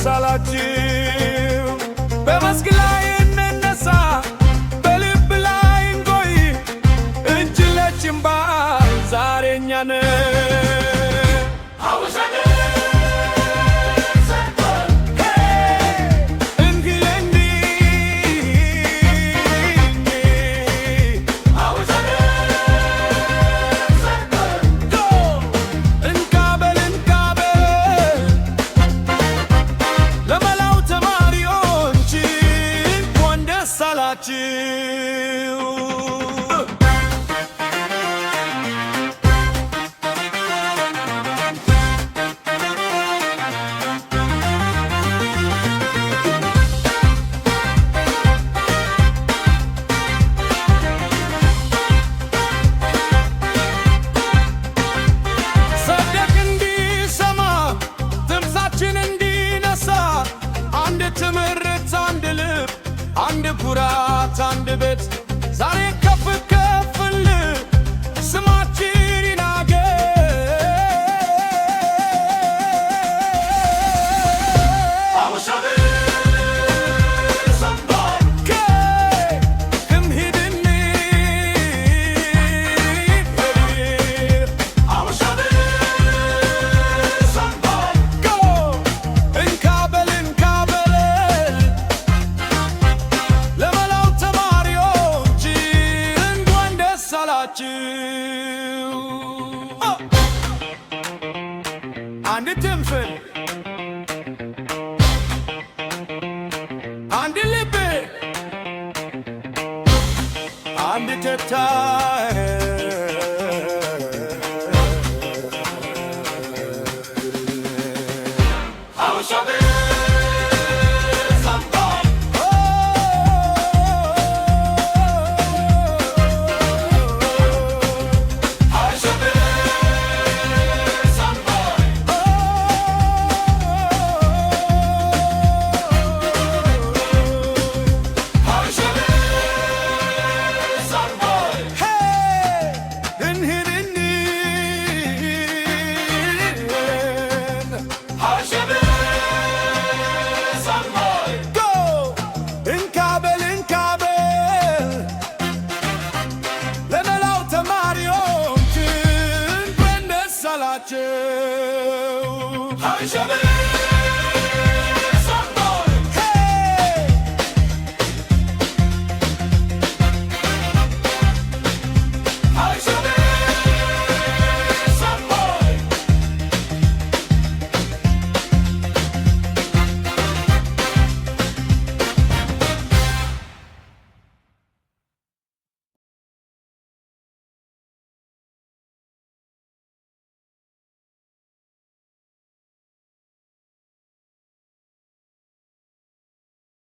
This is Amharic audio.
አላችሁ በመስክ ላይ እንነሳ በልብ ላይ እንቆይ እጅ ለእጅ እንባል ዛሬ እኛ ነን ትምርት አንድ ልብ አንድ ኩራት አንድ ቤት ዛሬ ከፍ ከፍል ስማችን ይናገር አወሻቤ ሰንባር እንሂድኒ አወሻቤ ሰንባር እንካበል አንድ ትንፍል አንድ ልብ አንድ ተታ